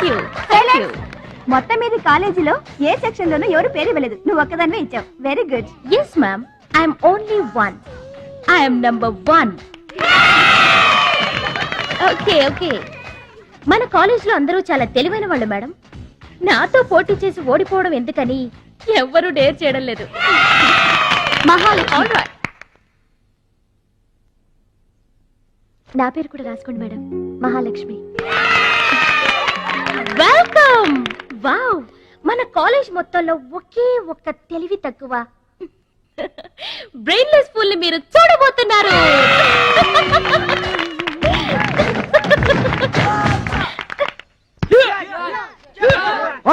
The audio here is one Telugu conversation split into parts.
యూ మొత్తం మీద కాలేజీలో ఏ సెక్షన్ లోనూ ఎవరు పేరు ఇవ్వలేదు, నువ్వు ఒక్కదాన్నే ఇచ్చావు. Very good. Yes ma'am, I'm only one. I'm number 1. Okay okay, మన కాలేజీలో అందరూ చాలా తెలివైన వాళ్ళు మేడం. నాతో పోటీ చేసి ఓడిపోవడం ఎందుకని ఎవ్వరూ డేర్ చేయడం లేదు. మహాలక్ష్మి, నా పేరు కూడా రాసుకోండి మేడం, మహాలక్ష్మి. వెల్కమ్. వావ్, మన కాలేజ్ మొత్తంలో ఒకే ఒక్క తెలివి తక్కువ బ్రెయిన్లెస్ ఫుల్ ని మీరు చూడబోతున్నారు.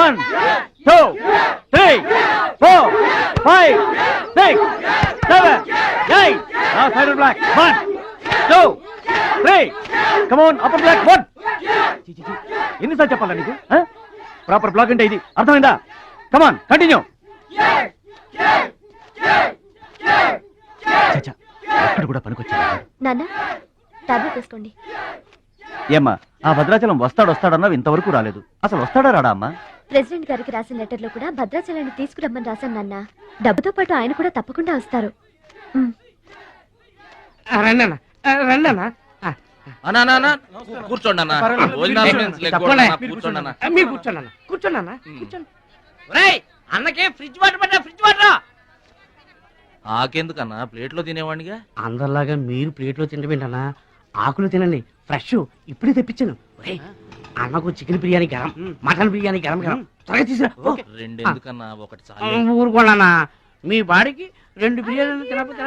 One, two, three, four, five, six, seven, eight. Now side black. 1, 2, 3. Come on, upper black. 1. ఎన్నిసార్లు చెప్పాలా నీకు? ప్రాపర్ బ్లాక్ అంటే ఇది, అర్థమైందా? కమాన్ కంటిన్యూ. అక్కడ కూడా పనికొచ్చా నాన్న, టాబ్లెట్ వేసుకోండి. ఏమ్మా, ఆ భద్రాచలం వస్తాడన్నావు, ఇంతవరకు రాలేదు. అసలు వస్తాడా రాడా అమ్మా? ప్రెసిడెంట్ గారికి రాసిన లెటర్ లో కూడా భద్రాచలాన్ని తీసుకురమ్మని రాశాను నాన్న. డబ్బుతో పాటు ఆయన కూడా తప్పకుండా వస్తారు. కూర్చోండి. అన్నకే ఫ్రిడ్జ్ వాటర్ పడ్డా, ఫ్రిడ్జ్ వాటర్. ఆకెందుకన్నా, ప్లేట్ లో తినేవాడిగా. అందరిలాగా మీరు ప్లేట్ లో తినబెట్టనా, ఆకులు తినండి, ఫ్రెష్ ఇప్పుడే తెప్పించాను. అన్నకు చికెన్ బిర్యానీ గరం, మటన్ బిర్యానీ గరం గరం, త్వరగా తీసుకురా. 2 ఎందుకన్నా, ఒకటి చాలు. ఊరుకోండి, మీ బాడీకి 2 బిర్యానీలు తినకపోతే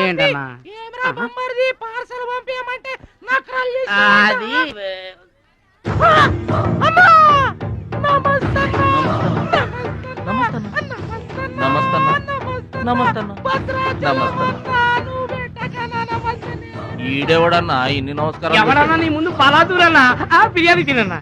ఏంటన్నా అది. ఈడెవడన్నా ఇన్ని నమస్కారం? ఎవడన్నా నీ ముందు పలాదూరన్నా, ఆ బిర్యానీ తినన్నా.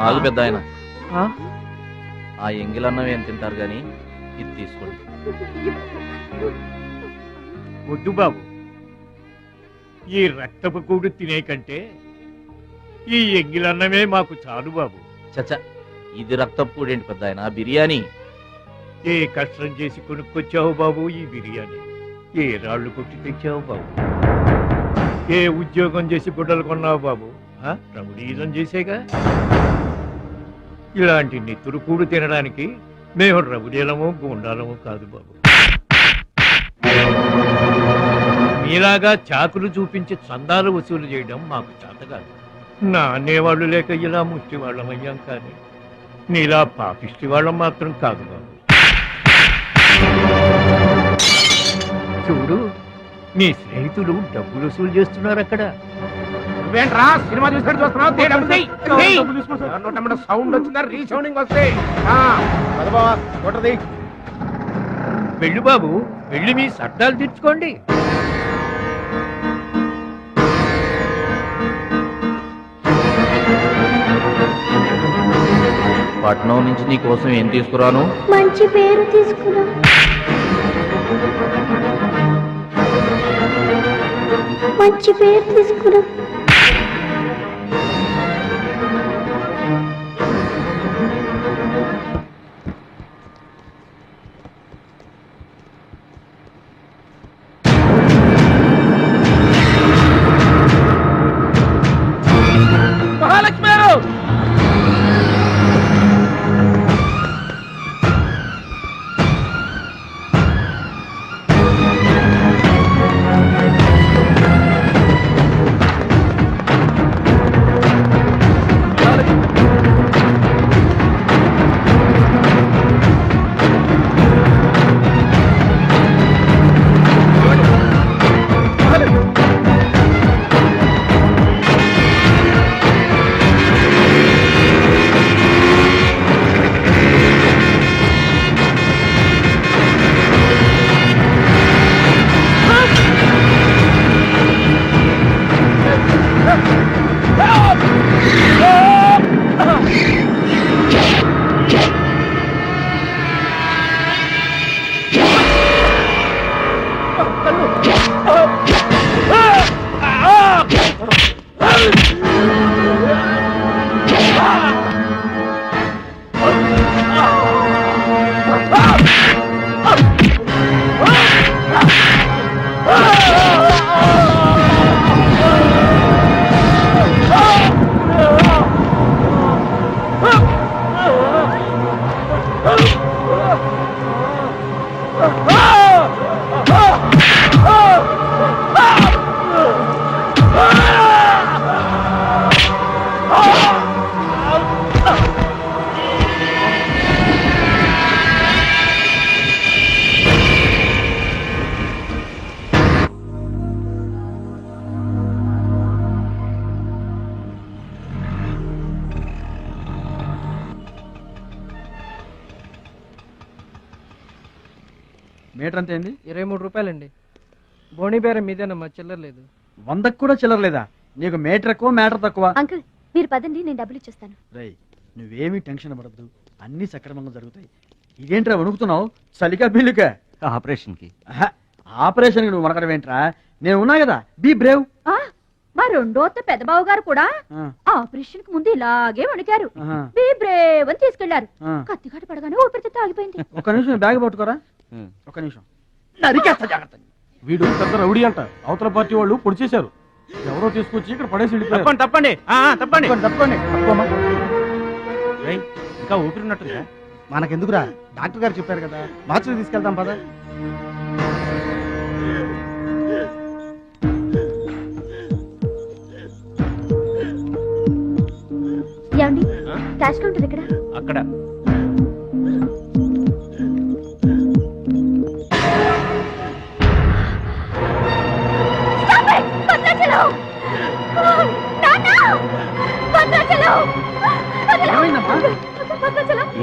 ఆగు పెద్ద ఆయన, ఆ ఎంగిలన్నం ఏం తింటారు గాని ఇది తీసుకోండి. వద్దు బాబు, ఈ రక్తపు కూడు తినే కంటే ఈ ఎంగిలన్నమే మాకు చాలు బాబు. చచ్చా, ఇది రక్తపు ఏంటి పెద్ద ఆయన, బిర్యానీ. ఏ కష్టం చేసి కొనుక్కొచ్చావు బాబు ఈ బిర్యానీ? ఏ రాళ్లు కొట్టి తెచ్చావు బాబు? ఏ ఉద్యోగం చేసి గుడ్డలు కొన్నావు బాబు? రౌడీజం చేసేగా. ఇలాంటి నెత్తురు కూడు తినడానికి మేము రౌడీలము గూండాలము కాదు బాబు. మీలాగా చాకులు చూపించి చందాలు వసూలు చేయడం మాకు చేత కాదు. నా అనేవాళ్ళు లేక ఇలా ముష్టి వాళ్ళం అయ్యాం, కానీ నీలా పాపిష్టి వాళ్ళం మాత్రం కాదు బాబు. చూడు, నీ స్నేహితులు డబ్బులు వసూలు చేస్తున్నారు అక్కడ. నువ్వేంట్రా సినిమా చూసినట్టు చూస్తున్నావు? సౌండ్ వచ్చిందా? రీసౌండింగ్ వస్తే వెళ్ళు బాబు, వెళ్ళి మీ సర్దాలు తీర్చుకోండి. పట్నం నుంచి నీ కోసం ఏం తీసుకురాను? మంచి పేరు తీసుకురా. మంచి పేరు తీసుకురా. మహాలక్ష్మి గారు, మీటర్ అంత ఏంది? 23 రూపాయలండి. బోణి బేరం మీదేనమ్మా, చిల్లర లేదు. 100కి కూడా చిల్లర లేదా? నీకు మీటర్ ఎక్కువ మ్యాటర్ తక్కువ. అంకుల్ మీరు పదండి, నేను డబ్బులు ఇచ్చేస్తాను. రేయ్ నువ్వేమీ టెన్షన్ పడద్దు, అన్ని సక్రమంగా జరుగుతాయి. ఇదేంట్రా వణుకుతున్నావు? చలికా బిల్లుకా? ఆపరేషన్కి ఆపరేషన్ నువ్వు వనకడం ఏంట్రా? నేను ఉన్నా కదా, బీ బ్రేవ్. మా రెండో పెద్ద బావు గారు కూడా ఆపరేషన్ కి ముందు ఇలాగే వణికారు. బీ బ్రేవ్ అని తీసుకెళ్లారు. కత్తిగాట పడగానే ఊపిరితిత్తు ఆగిపోయింది. ఒక్క నిమిషం బ్యాగ్ పట్టుకోరా, ఒక్క నిమిషం. నరికేస్తా జాగ్రత్త. వీడు పెద్ద రౌడీ అంట, అవతల పార్టీ వాళ్ళు పొడి చేశారు. ఎవరో తీసుకొచ్చి ఇక్కడ పడేసి వెళ్ళిపోయారు. తప్పండి తప్పండి తప్పండి. ఇంకా ఊపిరినట్టుందా? మనకెందుకురా, డాక్టర్ గారు చెప్పారు కదా, బాత్రూమ్ తీసుకెళ్తాం పద. ఏమండి క్యాష్ కౌంటర్ ఎక్కడ? అక్కడ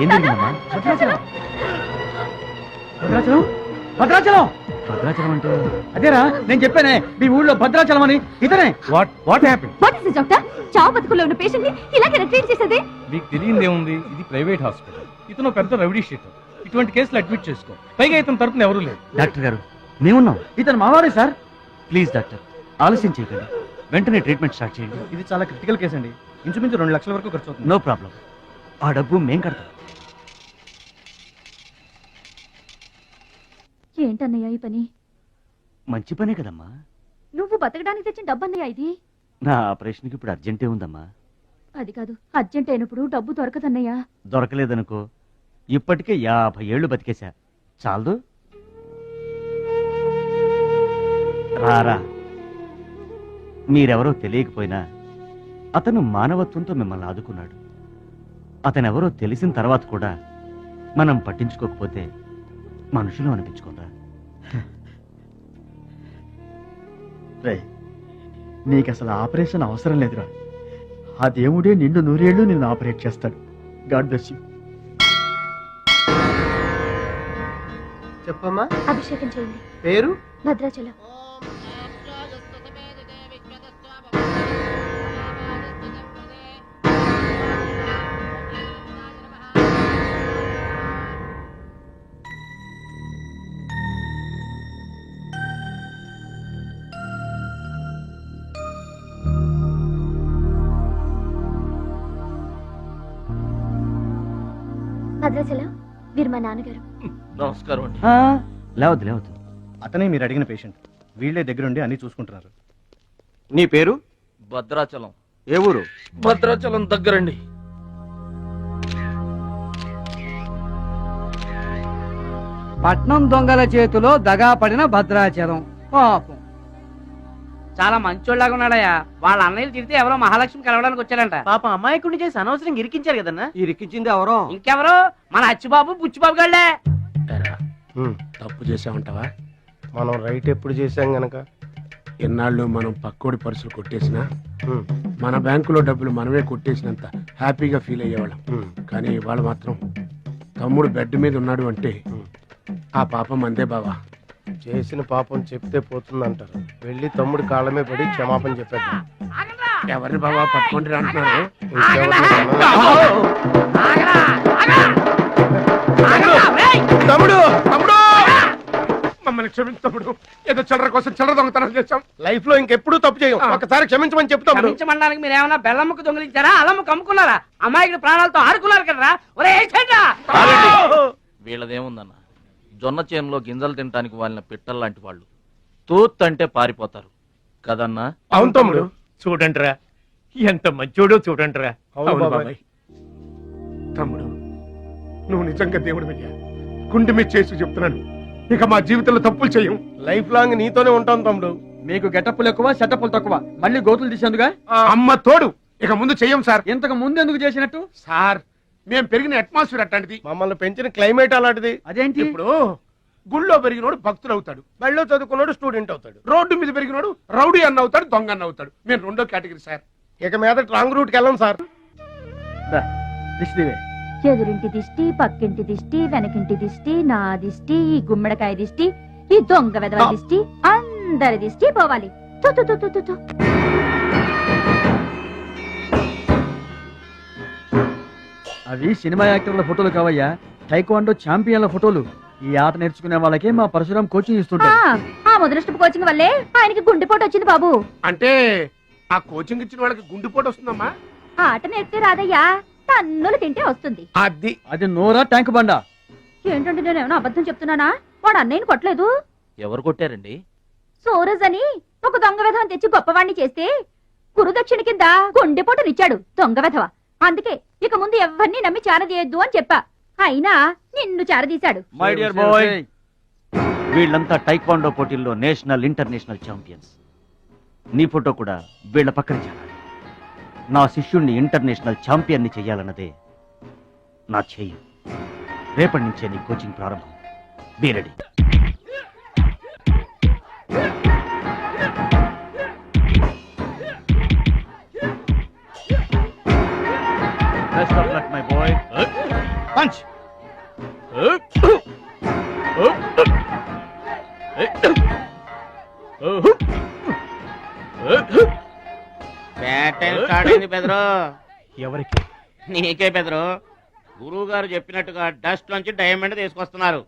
ఏం జరిగిందమ్మా? భద్రాచలం భద్రాచలం భద్రాచలం భద్రాచలం అంటే అదేరా నేను చెప్పానే, మీ ఊళ్ళో భద్రాచలం అని. ఇతనే. What happen? What is this doctor? చావు బతుకుల్లో ఉన్న పేషెంట్ ని ఇలాగే ట్రీట్ చేసేది? మీకు తెలియదు ఏముంది, ఇది ప్రైవేట్ హాస్పిటల్. ఇతను పెద్ద రౌడీ షీటర్. ఇటువంటి కేసులు అడ్మిట్ చేసుకో. పైగా ఇతని తరపున ఎవరూ లేరు. డాక్టర్ గారు మేమున్నాం. ఇతను మావాడే సార్. ప్లీజ్ డాక్టర్ ఆలస్యం చేయకండి, వెంటనే ట్రీట్మెంట్ స్టార్ట్ చేయండి. ఇది చాలా క్రిటికల్ కేసు అండి. ఇంచుమించు 2 లక్షల వరకు ఖర్చు అవుతుంది. నో ప్రాబ్లం, ఆ డబ్బు మేం కడతాం. ఏంటన్నయ్య ఈ పని? మంచి పనే కదమ్మా. నువ్వు బతకడానికి తెచ్చిన డబ్బన్నయ్య ఇది. నా ఆపరేషన్కి ఇప్పుడు అర్జెంటే ఉందమ్మా. అది కాదు, అర్జెంట్ అయినప్పుడు డబ్బు దొరకదన్నయ్య. దొరకలేదనుకో, ఇప్పటికే 50 ఏళ్ళు బతికేశా, చాలదు. రారా, మీరెవరో తెలియకపోయినా అతను మానవత్వంతో మిమ్మల్ని ఆదుకున్నాడు. అతనెవరో తెలిసిన తర్వాత కూడా మనం పట్టించుకోకపోతే మనుషులు అనిపించుకోరా. రే నీకు అసలు ఆపరేషన్ అవసరం లేదురా. ఆ దేవుడే నిండు 100 ఏళ్ళు నిన్ను ఆపరేట్ చేస్తాడు. God bless you. చెప్పమ్మా. అభిషేకం చేయండి. పేరు? భద్రాచలం. భద్రాచలం వీరు మా నాన్నగారు. నమస్కారం అండి. లేవద్దు లేవద్దు. అతనే మీరు అడిగిన పేషెంట్. వీళ్ళే దగ్గరుండి అన్ని చూసుకుంటున్నారు. నీ పేరు? భద్రాచలం. ఏ ఊరు? భద్రాచలం దగ్గరండి. పట్నం దొంగల చేతిలో దగా పడిన భద్రాచలం. పాపం చాలా మంచోళ్ళగా ఉన్నాడయ్యా. వాళ్ళ అన్నయ్యలు తిరిగితే ఎవరో మహాలక్ష్మి కలవడానికి వచ్చారంట. పాపం అమాయకుడిని చేసి అనవసరం ఇరికించారు కదన్నా. ఇరికించింది ఎవరో? ఇంకెవరో మన అచ్చిబాబు బుచ్చిబాబు గాళ్ళే. తప్పు చేసామంటావా? మనం రైట్ ఎప్పుడు చేసాం గనక ఎన్నాళ్ళు మనం పక్కోడి పర్సులు కొట్టేసినా మన బ్యాంకులో డబ్బులు మనమే కొట్టేసినంత హ్యాపీగా ఫీల్ అయ్యేవాళ్ళం. కానీ వాళ్ళు మాత్రం తమ్ముడు బెడ్ మీద ఉన్నాడు అంటే ఆ పాపం అందే బావా. చేసిన పాపం చెప్తే పోతుందంటారు. వెళ్ళి తమ్ముడి కాళ్ళమే పడి క్షమాపణ చెప్పేద్దాం. ఎవరిని బావా పట్టుకుంటారు అంటున్నారు? తమ్ముడు తమ్ముడు మమ్మల్ని క్షమించు తమ్ముడు. ఏదో చిల్లర కోసం చిల్లర దొంగతనం చేశాం. లైఫ్ లో ఇంకెప్పుడు తప్పు చేయం. ఒకసారి క్షమించమని చెప్తాం. క్షమించమనడానికి మీరు ఏమన్నా బెల్లమ్మకు దొంగిలించారా, అల్లమ్మకు అమ్ముకున్నారా? అమ్మాయికి ప్రాణాలతో ఆడుకున్నారు కదరా. ఒరే వీళ్ళదేముందన్న, జొన్న చేనులో గింజలు తినడానికి వాళ్ళని పిట్టల్లాంటి వాళ్ళు. తూత్ అంటే పారిపోతారు కదన్నా. అవును తమ్ముడు. చూడండిరా ఎంత మంచోడో చూడండిరా. అవును బాబాయ్. తమ్ముడు నువ్వు నిజంగా దేవుడివయ్యా. గుండె మీద చేసి చెప్తున్నాను, ఇక మా జీవితంలో తప్పులు చెయ్యం. లైఫ్ లాంగ్ నీతోనే ఉంటాం తమ్ముడు. మీకు గెటప్పులు ఎక్కువ సెటప్పులు తక్కువ. మళ్ళీ గోతులు తీసేందుగా అమ్మ తోడు, ఇక ముందు చెయ్యం సార్. ఇంతకు ముందు ఎందుకు చేసినట్టు? సార్ మేము పెరిగిన అట్మాస్ఫియర్ అట్లాంటిది, మమ్మల్ని పెంచిన క్లైమేట్ అలాంటిది. అదేంటి? ఇప్పుడు గుళ్ళో పెరిగినోడు భక్తులు అవుతాడు, బడిలో చదువుకున్నాడు స్టూడెంట్ అవుతాడు, రోడ్డు మీద పెరిగినోడు రౌడీ అన్న అవుతాడు, దొంగ అన్న అవుతాడు. మేము రెండో కేటగిరీ సార్. ఇక మీద రాంగ్ రూట్కి వెళ్ళం సార్. ఎదురింటి దిష్టి, పక్కింటి దిష్టి, వెనకింటి దిష్టి, నా దిష్టి, ఈ గుమ్మడికాయ దిష్టి, ఈ దొంగ వెధవ దిష్టి, అందరి దిష్టి పోవాలి. తు, తు, తు, తు, తు, తు. అవి సినిమా యాక్టర్ల ఫోటోలు కావయ్యా, టైక్వాండో ఛాంపియన్ల ఫోటోలు. ఈ ఆట నేర్చుకునే వాళ్ళకే మా పరశురాం కోచింగ్ ఆ, ఇస్తుంటాడు. ఆ ముదనష్టపు కోచింగ్ వల్లే ఆయనకి గుండెపోటు వచ్చింది బాబు. అంటే ఆ కోచింగ్ ఇచ్చిన వాళ్ళకి గుండెపోటు వస్తుందమ్మా? ఆ ఆట నేర్పితే రాదయ్యా, తన్నులు తింటే వస్తుంది. అది అది నోరా ట్యాంక్ బండా? ఏంటంటే నేను ఏమైనా అబద్ధం చెప్తున్నానా? వాడు అన్నయ్యని కొట్టలేదు. ఎవరు కొట్టారండి? సూరజ్ అని ఒక దొంగ వెధవం తెచ్చి గొప్పవాణ్ణి చేస్తే గురుదక్షిణ కింద గుండెపోటునిచ్చాడు దొంగ వెధవ. అందుకే ఇక ముందు ఎవరిని నమ్మి చారదీయద్దు అని చెప్పా. అయినా నిన్ను చారదీశాడు. మై డియర్ బాయ్, వీళ్ళంతా టైక్వాండో పోటీల్లో నేషనల్ ఇంటర్నేషనల్ ఛాంపియన్స్. నీ ఫోటో కూడా వీళ్ళ పక్కన చేరాలి. నా శిష్యుణ్ణి ఇంటర్నేషనల్ ఛాంపియన్ని చెయ్యాలన్నదే నా చెయ్యి. రేపటి నుంచే నీ కోచింగ్ ప్రారంభం. Be ready. Best of luck my boy. Punch. Bad time start అయింది బెదరు. ఎవరికి? నీకే బెదరు. గురువు గారు చెప్పినట్టుగా డస్ట్ నుంచి డైమండ్ తీసుకొస్తున్నారు.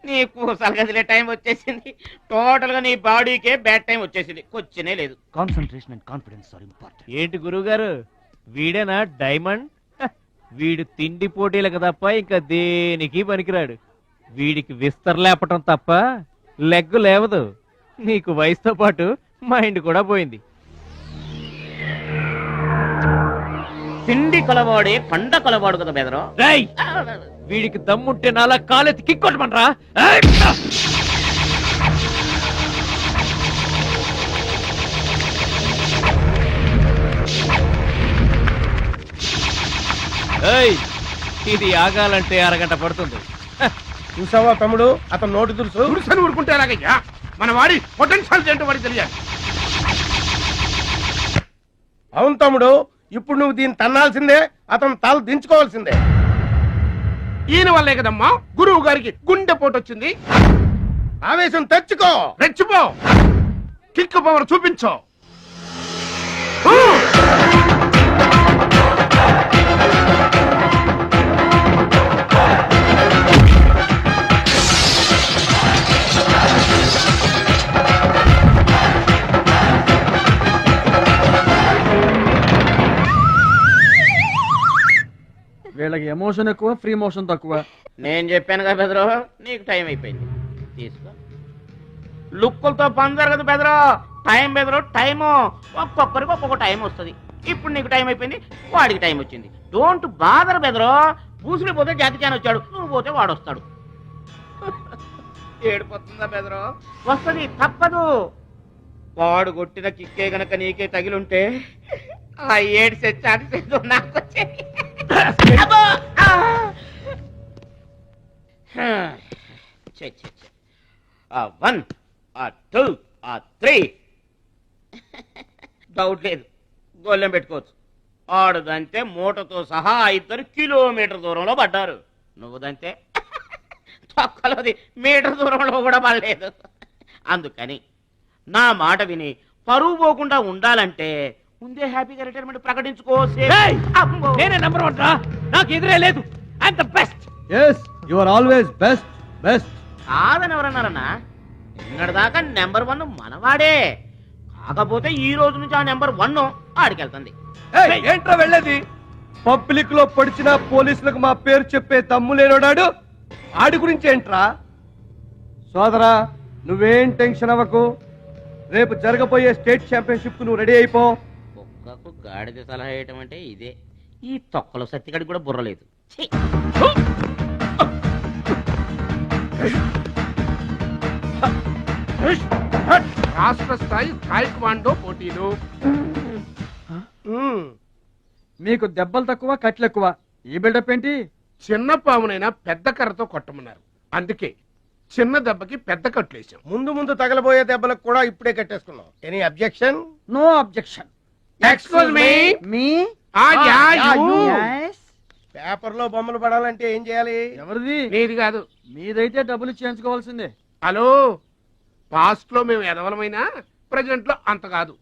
నీకు సలగదిలే టైం వచ్చేసింది. టోటల్ గా నీ బాడీకే బ్యాడ్ టైం వచ్చేసింది. కొచ్చినే లేదు. Concentration and confidence are important. ఏంటి గురువుగారు, వీడేనా డైమండ్? వీడు తిండి పోటీలకు తప్ప ఇంకా దేనికి పనికిరాడు. వీడికి విస్తర లేపటం తప్ప లెగ్గు లేవదు. నీకు వయసుతో పాటు మైండ్ కూడా పోయింది. తిండి కొలవాడే పండ కొలవాడు కదా బెదరు. రేయ్, వీడికి దమ్ముంటే నాలా కాలెత్తి కిక్కొట్టమనరా? ఏయ్, ఇది ఆగాలంటే అరగంట పడుతుంది. చూసావా తమ్ముడు, అతను నోటి దురుసు. తులసని ఊరుకుంటే ఎలాగయ్యా? మన వాడి పొటెన్షియల్ ఏంటో వాడికి తెలియాలి. అవును తమ్ముడు, ఇప్పుడు నువ్వు దీన్ని తన్నాల్సిందే, అతను తల దించుకోవాల్సిందే. ఈయన వల్లే కదమ్మా గురువు గారికి గుండెపోటు వచ్చింది. ఆవేశం తెచ్చుకో, రెచ్చిపో, కిక్ పవర్ చూపించో. వీళ్ళకి ఎమోషన్ ఎక్కువ, ఫ్రీ మోషన్ తక్కువ. నేను చెప్పాను కదా బెదరు, నీకు టైం అయిపోయింది. తీసుకో. లుక్కులతో పని జరగదు బెదరు. టైం బెదరు, టైము. ఒక్కొక్కరికి ఒక్కొక్క టైం వస్తుంది. ఇప్పుడు నీకు టైం అయిపోయింది, వాడికి టైం వచ్చింది. డోంట్ బాదర్ బెదరు. పూసులు పోతే జాతి చాన్ వచ్చాడు, నువ్వు పోతే వాడు వస్తాడు. ఏడిపోతుందా బెదరు? వస్తుంది, తప్పదు. వాడు కొట్టిన కిక్కే గనక నీకే తగిలుంటే ఆ ఏడిసే చాటి నాకు వచ్చేది. అబ్బో! ఆ! ఛే, ఛే, ఛే. ఆ 1, ఆ 2, ఆ 3. డౌట్ లేదు, గోళ్ళెం పెట్టుకోవచ్చు. ఆడుదంతే మూటతో సహా 2 కిలోమీటర్ దూరంలో పడ్డారు. నువ్వుదంతే తొక్కలోది మీటర్ దూరంలో కూడా పడలేదు. అందుకని నా మాట విని పరువు పోకుండా ఉండాలంటే ముందే హ్యాపీగా రిటైర్మెంట్ ప్రకటించుకో. నేనే నంబర్ 1 రా, నాకు ఎదురే లేదు. I'm the best. yes you are always best. కాదని ఎవరన్నారన్నా? నిన్నటిదాకా నెంబర్ 1 మనవాడే. కాకపోతే ఈ రోజు నుంచి ఆ నెంబర్ 1 ఆడికెళ్తుంది. ఏంట్రా వెళ్ళేది? పబ్లిక్ లో పొడిచిన పోలీసులకు మా పేరు చెప్పే దమ్ము లేనోడాడు. ఆడి గురించి ఏంట్రా? సోదరా, నువ్వేం టెన్షన్ అవ్వకు. రేపు జరగబోయే స్టేట్ ఛాంపియన్షిప్ నువ్వు రెడీ అయిపో. కుక్కకు గాడిద సలహా వేయటం అంటే ఇదే. ఈ తొక్కల సత్తిగడికి కూడా బుర్రలేదు ఛీ! రాష్ట్ర స్థాయి తాయిక్వాండో పోటీలు. మీకు దెబ్బలు తక్కువ కట్లు ఎక్కువ. ఈ బిల్డప్ ఏంటి? చిన్న పామునైనా పెద్ద కర్రతో కొట్టమన్నారు, అందుకే చిన్న దెబ్బకి పెద్ద కట్లేసాం. ముందు ముందు తగలబోయే దెబ్బలకు కూడా ఇప్పుడే కట్టేసుకున్నాం. Any objection? No objection. Excuse me. మీ పేపర్ లో బొమ్మలు పడాలంటే ఏం చేయాలి? ఎవరిది? నీది కాదు. మీదైతే డబ్బులు చేయించుకోవాల్సిందే. హలో, పాస్ట్ లో మేము ఎదవలమైనా ప్రజెంట్ లో అంత కాదు.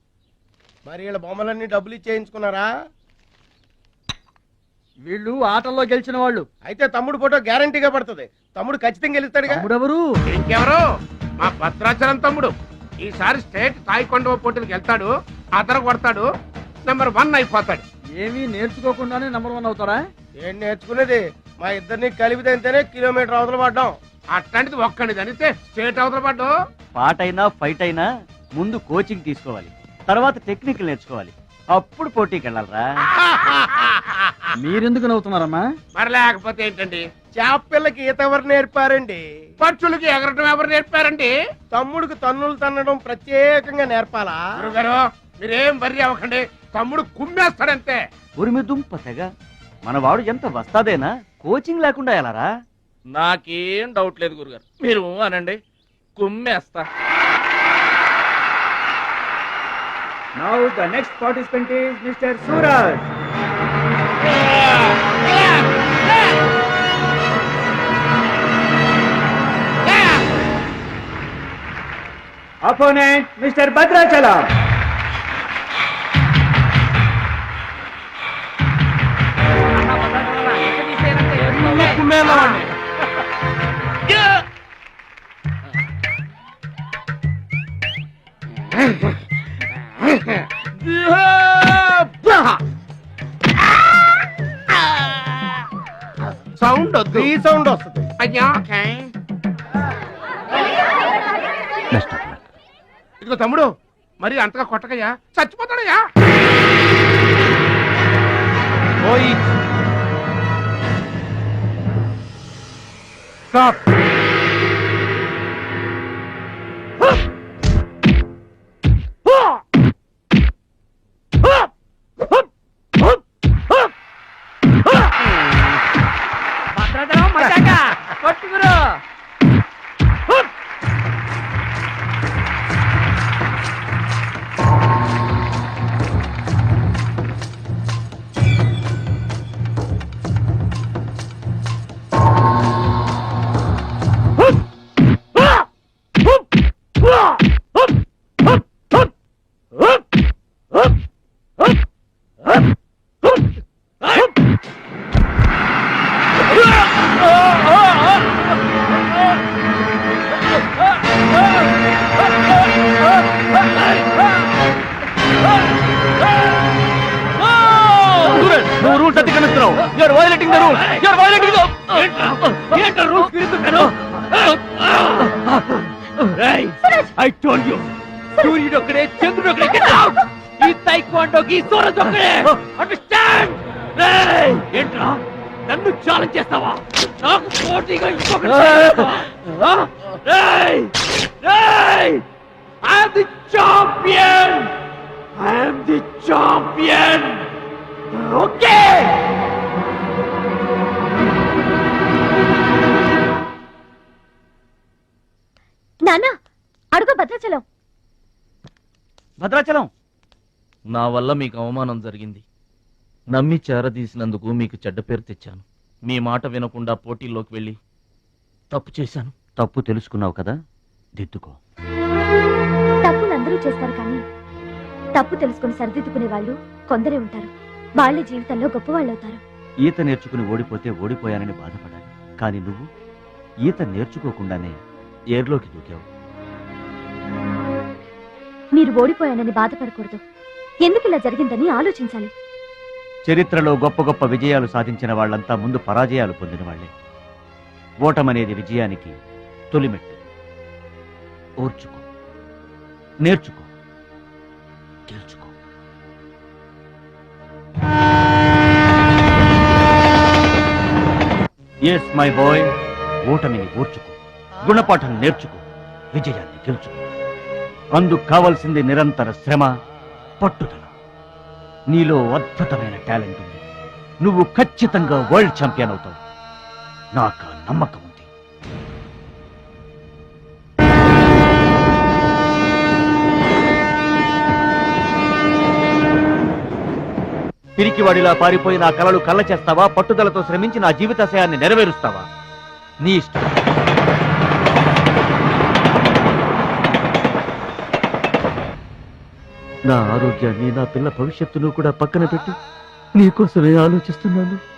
మరి వీళ్ళ బొమ్మలన్నీ డబ్బులు ఇచ్చేయించుకున్నారా? వీళ్ళు ఆటల్లో గెలిచిన వాళ్ళు. అయితే తమ్ముడు ఫోటో గ్యారంటీగా పడుతుంది. తమ్ముడు ఖచ్చితంగా గెలుస్తాడు. ఎవరు? ఇంకెవరు? మా భద్రాచలం తమ్ముడు. ఈసారి స్టేట్ తాయికొండ పోటీలకు వెళ్తాడు, అదర కొడతాడు, నెంబర్ 1 అయిపోతాడు. ఏమీ నేర్చుకోకుండానే నెంబర్ 1 అవుతారా? ఏం నేర్చుకునేది? మా ఇద్దరిని కలిపితేనే కిలోమీటర్ అవతల పడ్డాం. అట్లాంటిది ఒక్కడిది అనితే స్టేట్ అవతల పడ్డు. పాట అయినా ఫైట్ అయినా ముందు కోచింగ్ తీసుకోవాలి, తర్వాత టెక్నిక్ నేర్చుకోవాలి, అప్పుడు పోటీకి వెళ్ళాలరా. మీరెందుకు నవ్వుతున్నారమ్మా? మరి లేకపోతే ఏంటండి? చేపపిల్లకి ఈత ఎవరు నేర్పారండి? పక్షులకి ఎగరటం ఎవరు నేర్పారండి? తమ్ముడికి తన్నులు తన్నడం ప్రత్యేకంగా నేర్పాలా? గురుగారు మీరేం వర్రీ అవ్వకండి, తమ్ముడు కుమ్మేస్తాడంతే. ఉరిమి దుంప తెగ మనవాడు ఎంత వస్తాదేనా, కోచింగ్ లేకుండా ఎలారా? నాకేం డౌట్ లేదు గురుగారు, మీరు అనండి, కుమ్మేస్తా. Now the next participant is Mr. Suraj. Opponent Mr. Bhadrachalam. Sound వద్దు, ఈ సౌండ్ వస్తుంది. అయ్యా ఇదిగో తమ్ముడు, మరి అంతగా కొట్టకయ్యా, చచ్చిపోతాడయ్యా. Stop. No rules అతిక్రమిస్తున్నావు. You are violating the rules. You are violating the rules. I told you. సూర్యుడు ఒక్కడే, చంద్రుడు ఒక్కడే. Get out. ఈ taekwondoకి సూరజ్ ఒక్కడే. Understand? ఏంట్రా నన్ను ఛాలెంజ్ చేస్తావా? నాకు పోటీగా ఇంకొకటి. I am the champion. I am the champion. Okay. నాన్న అడుగు భద్రాచలం. భద్రాచలం, నా వల్ల మీకు అవమానం జరిగింది. నమ్మి చేరదీసినందుకు మీకు చెడ్డ పేరు తెచ్చాను. మీ మాట వినకుండా పోటీల్లోకి వెళ్ళి తప్పు చేశాను. తప్పు తెలుసుకున్నావు కదా, దిద్దుకో. తప్పులు అందరూ చేస్తారు, కానీ తప్పు తెలుసుకుని సరిదిద్దుకునే వాళ్ళు కొందరే ఉంటారు. వాళ్ళ జీవితంలో గొప్పవాళ్ళు అవుతారు. ఈత నేర్చుకుని ఓడిపోతే ఓడిపోయానని బాధపడాలి, కానీ నువ్వు ఈత నేర్చుకోకుండానే ఏర్లోకి దూకావు. మీరు ఓడిపోయానని బాధపడకూడదు. ఎందుకు ఇలా జరిగిందని ఆలోచించాలి. చరిత్రలో గొప్ప గొప్ప విజయాలు సాధించిన వాళ్ళంతా ముందు పరాజయాలు పొందిన వాళ్లే. ఓటమనేది విజయానికి తొలిమెట్టు. ఓర్చుకో, నేర్చుకో, గెలుచుకో. ఎస్ మై బాయ్, ఓటమిని ఓర్చుకో, గుణపాఠం నేర్చుకో, విజయాన్ని గెలుచుకో. అందుకు కావాల్సింది నిరంతర శ్రమ, పట్టుదల. నీలో అద్భుతమైన టాలెంట్ ఉంది. నువ్వు ఖచ్చితంగా వరల్డ్ ఛాంపియన్ అవుతావు. నాకు ఆ నమ్మకం ఉంది. పిరికివాడిలా పారిపోయి నా కలలు కళ్ళ చేస్తావా? పట్టుదలతో శ్రమించి నా జీవితాశయాన్ని నెరవేరుస్తావా? నీ ఇష్టం. నా ఆరోగ్యాన్ని, నా పిల్ల భవిష్యత్తును కూడా పక్కన పెట్టి నీకోసమే ఆలోచిస్తున్నాను.